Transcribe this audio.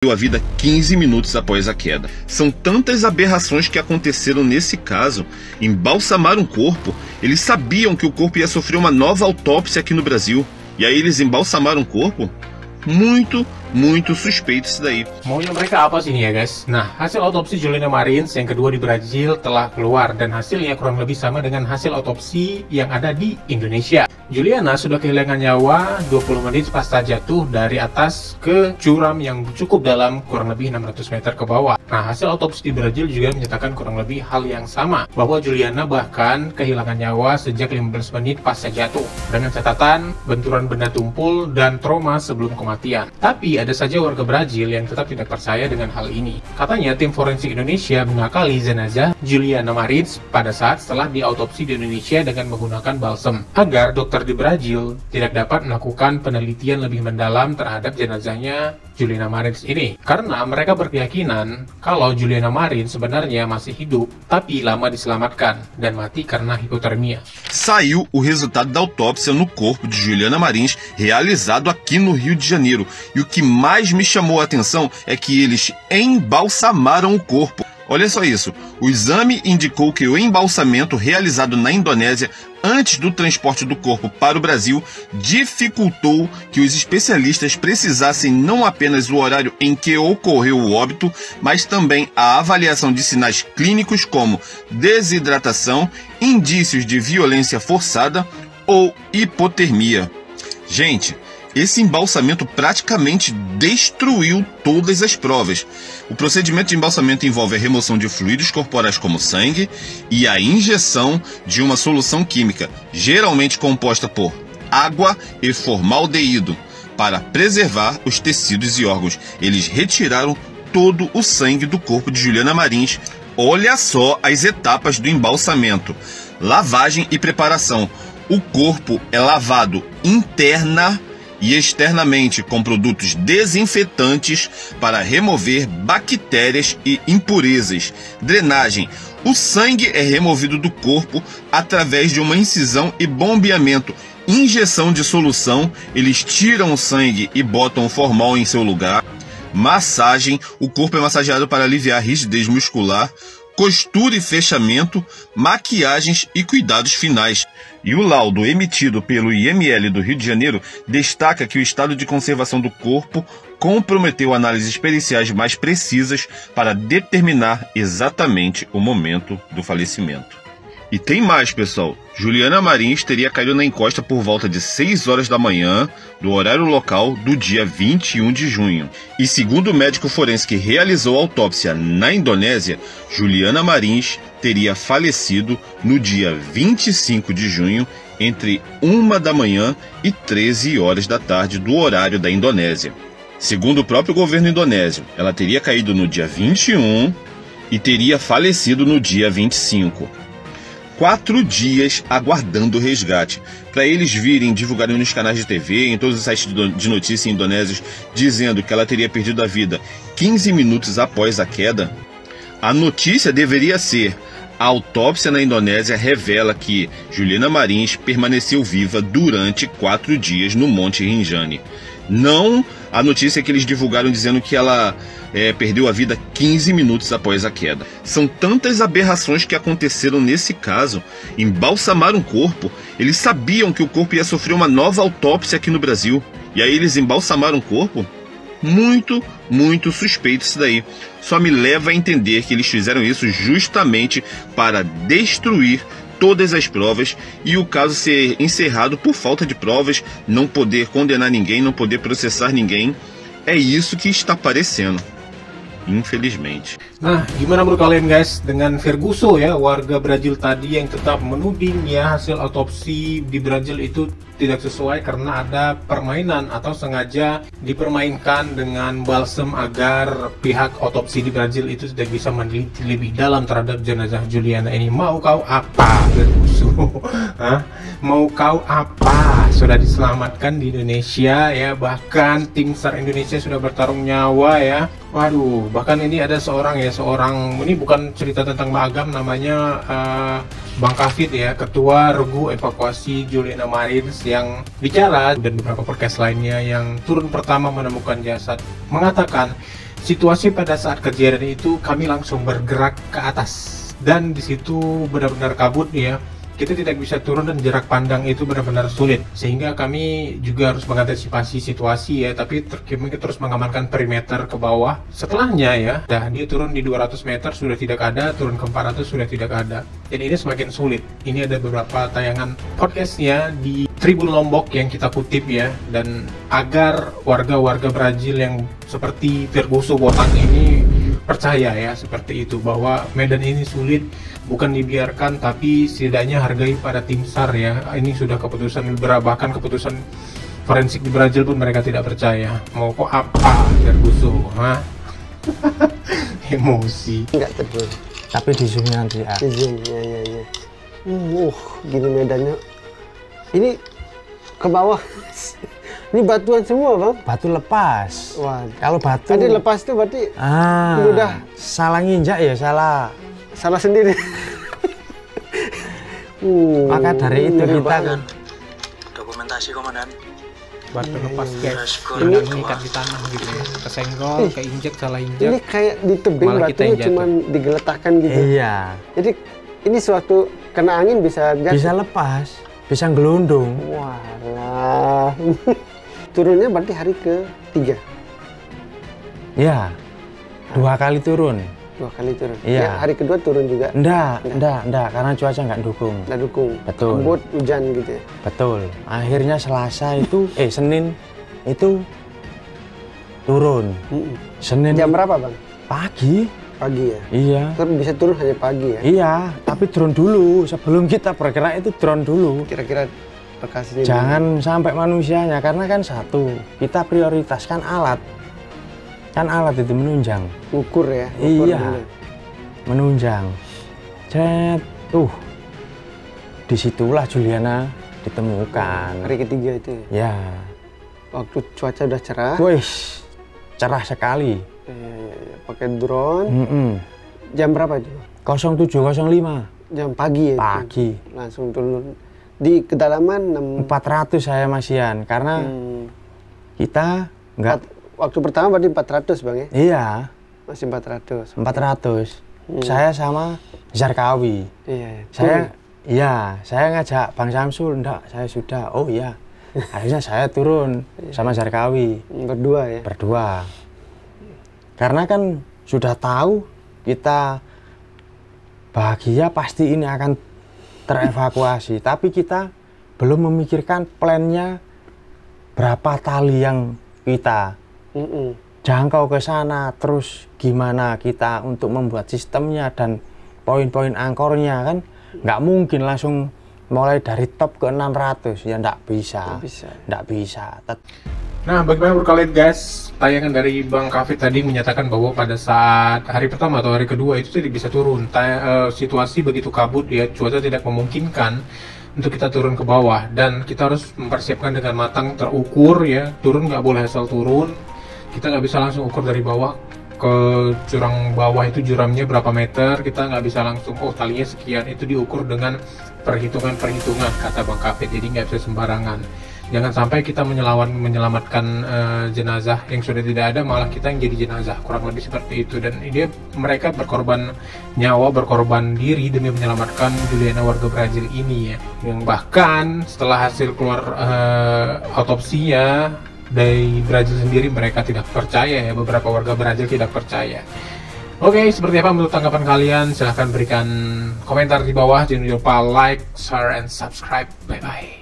a vida 15 minutos após a queda. São tantas aberrações que aconteceram nesse caso. Embalsamar um corpo, eles sabiam que o corpo ia sofrer uma nova autópsia aqui no Brasil. E aí eles embalsamaram o corpo? Muito suspeito isso daí. Maunya mereka apa sih nih ya guys? Nah, hasil otopsi Juliana Marins yang kedua di Brazil telah keluar dan hasilnya kurang lebih sama dengan hasil otopsi yang ada di Indonesia. Juliana sudah kehilangan nyawa 20 menit pasca jatuh dari atas ke curam yang cukup dalam, kurang lebih 600 meter ke bawah. Nah, hasil otopsi di Brazil juga menyatakan kurang lebih hal yang sama, bahwa Juliana bahkan kehilangan nyawa sejak 15 menit pasca jatuh, dengan catatan benturan benda tumpul dan trauma sebelum kematian. Tapi ada saja warga Brazil yang tetap tidak percaya dengan hal ini. Katanya tim forensik Indonesia mengakali jenazah Juliana Marins pada saat setelah diautopsi di Indonesia dengan menggunakan balsem, agar dokter di Brazil tidak dapat melakukan penelitian lebih mendalam terhadap jenazahnya Juliana Marins ini. Karena mereka berkeyakinan kalau Juliana Marins sebenarnya masih hidup, tapi lama diselamatkan dan mati karena hipotermia. Saiu o resultado da autópsia no corpo de Juliana Marins, realizado aqui no Rio de Janeiro. E o que mais me chamou a atenção é que eles embalsamaram o corpo. Olha só isso, o exame indicou que o embalsamento realizado na Indonésia antes do transporte do corpo para o Brasil dificultou que os especialistas precisassem não apenas o horário em que ocorreu o óbito, mas também a avaliação de sinais clínicos como desidratação, indícios de violência forçada ou hipotermia. Gente, esse embalsamento praticamente destruiu todas as provas. O procedimento de embalsamento envolve a remoção de fluidos corporais como sangue e a injeção de uma solução química, geralmente composta por água e formaldeído, para preservar os tecidos e órgãos. Eles retiraram todo o sangue do corpo de Juliana Marins. Olha só as etapas do embalsamento: lavagem e preparação. O corpo é lavado interna e externamente com produtos desinfetantes para remover bactérias e impurezas. Drenagem. O sangue é removido do corpo através de uma incisão e bombeamento. Injeção de solução. Eles tiram o sangue e botam o formol em seu lugar. Massagem. O corpo é massageado para aliviar a rigidez muscular. Costura e fechamento, maquiagens e cuidados finais. E o laudo emitido pelo IML do Rio de Janeiro destaca que o estado de conservação do corpo comprometeu análises periciais mais precisas para determinar exatamente o momento do falecimento. E tem mais, pessoal. Juliana Marins teria caído na encosta por volta de 6 horas da manhã, do horário local do dia 21 de junho. E segundo o médico forense que realizou a autópsia na Indonésia, Juliana Marins teria falecido no dia 25 de junho, entre 1 da manhã e 13 horas da tarde do horário da Indonésia. Segundo o próprio governo indonésio, ela teria caído no dia 21 e teria falecido no dia 25. 4 dias aguardando o resgate, para eles virem divulgarem nos canais de TV, em todos os sites de notícias indonésios, dizendo que ela teria perdido a vida 15 minutos após a queda. A notícia deveria ser: a autópsia na Indonésia revela que Juliana Marins permaneceu viva durante 4 dias no Monte Rinjani. Não a notícia que eles divulgaram dizendo que ela perdeu a vida 15 minutos após a queda. São tantas aberrações que aconteceram nesse caso. Embalsamar um corpo, eles sabiam que o corpo ia sofrer uma nova autópsia aqui no Brasil. E aí eles embalsamaram o corpo? Muito suspeito isso daí. Só me leva a entender que eles fizeram isso justamente para destruir todas as provas e o caso ser encerrado por falta de provas, não poder condenar ninguém, não poder processar ninguém. É isso que está aparecendo, infelizmente. Nah, gimana menurut kalian guys dengan Ferguson ya, warga Brazil tadi yang tetap menuding ya hasil otopsi di Brazil itu tidak sesuai karena ada permainan atau sengaja dipermainkan dengan balsem agar pihak otopsi di Brazil itu tidak bisa meneliti lebih dalam terhadap jenazah Juliana ini. Mau kau apa, Ferguson? Hah? Mau kau apa? Sudah diselamatkan di Indonesia ya, bahkan tim SAR Indonesia sudah bertarung nyawa ya. Waduh, bahkan ini ada seorang ini bukan cerita tentang Magam, namanya Bang Kafid ya, ketua regu evakuasi Juliana Marins, yang bicara dan beberapa podcast lainnya yang turun pertama menemukan jasad, mengatakan situasi pada saat kejadian itu kami langsung bergerak ke atas, dan di situ benar-benar kabut ya. Kita tidak bisa turun dan jarak pandang itu benar-benar sulit, sehingga kami juga harus mengantisipasi situasi ya, tapi kami terus mengamankan perimeter ke bawah. Setelahnya ya, dia turun di 200 meter sudah tidak ada, turun ke 400 sudah tidak ada. Dan ini semakin sulit. Ini ada beberapa tayangan podcastnya di Tribun Lombok yang kita kutip ya, dan agar warga-warga Brazil yang seperti Ferguson Botan ini percaya ya seperti itu, bahwa medan ini sulit, bukan dibiarkan, tapi setidaknya hargai pada tim SAR ya. Ini sudah keputusan, bahkan keputusan forensik di Brazil pun mereka tidak percaya. Mau kok apa Ferguson, ha? Emosi. Enggak terbang. Tapi di zoom nanti ya. Di zoom, ya. Gini medannya. Ini ke bawah. Ini batuan semua, Bang. Batu lepas. Wah, kalau batu tadi lepas itu berarti udah salah nginjak ya, salah sendiri. Maka dari itu kita kan dokumentasi komandan. Batu lepas guys, ini ikat di tanah gitu ya, kesenggol, keinjek, salah injek. Ini kayak di tebing batunya cuma digeletakkan gitu. Iya. Jadi ini suatu kena angin bisa jatuh. Bisa lepas, bisa gelundung. Walah. Turunnya berarti hari ke-3? Iya, 2 kali turun. 2 kali turun? Iya. Ya, hari kedua turun juga? Enggak, karena cuaca nggak dukung. Nggak dukung? Betul. Embun, hujan gitu ya? Betul. Akhirnya Selasa itu, Senin itu turun. Senin. Jam berapa, Bang? Pagi. Pagi ya? Iya. Tapi bisa turun hanya pagi ya? Iya, tapi drone dulu. Sebelum kita bergerak itu drone dulu. Kira-kira lokasinya jangan sampai manusianya, karena kan satu, kita prioritaskan alat. Kan alat itu menunjang. Ukur ya? Ukur iya, dulu. Menunjang. Cet, disitulah Juliana ditemukan. Hari ke-3 itu ya? Ya. Waktu cuaca udah cerah? Wih, cerah sekali. Pakai drone. Jam berapa itu? 07.05. Jam pagi ya? Pagi. Langsung turun. Di kedalaman 400 saya masian, karena kita enggak. Waktu pertama berarti 400 Bang ya? Iya. Masih 400. 400. Saya sama Zarkawi. Iya. Saya ngajak Bang Samsul, enggak, saya sudah. Oh iya. Akhirnya saya turun sama Zarkawi. Berdua ya? Berdua. Karena kan sudah tahu kita bahagia pasti ini akan terevakuasi, tapi kita belum memikirkan plannya berapa tali yang kita jangkau ke sana, terus gimana kita untuk membuat sistemnya dan poin-poin angkornya. Kan nggak mungkin langsung mulai dari top ke 600 ya, nggak bisa. Nah, bagaimana menurut kalian guys? Tayangan dari Bang Kafid tadi menyatakan bahwa pada saat hari pertama atau hari kedua itu tidak bisa turun. Situasi begitu kabut ya, cuaca tidak memungkinkan untuk kita turun ke bawah, dan kita harus mempersiapkan dengan matang, terukur ya. Turun nggak boleh asal turun. Kita nggak bisa langsung ukur dari bawah ke jurang bawah itu juramnya berapa meter. Kita nggak bisa langsung talinya sekian. Itu diukur dengan perhitungan kata Bang Kafid. Jadi nggak bisa sembarangan. Jangan sampai kita menyelamatkan jenazah yang sudah tidak ada, malah kita yang jadi jenazah, kurang lebih seperti itu. Dan mereka berkorban nyawa, berkorban diri demi menyelamatkan Juliana warga Brazil ini ya. Yang bahkan setelah hasil keluar autopsinya dari Brazil sendiri, mereka tidak percaya ya, beberapa warga Brazil tidak percaya. Oke, seperti apa menurut tanggapan kalian? Silahkan berikan komentar di bawah. Jangan lupa like, share, and subscribe. Bye-bye.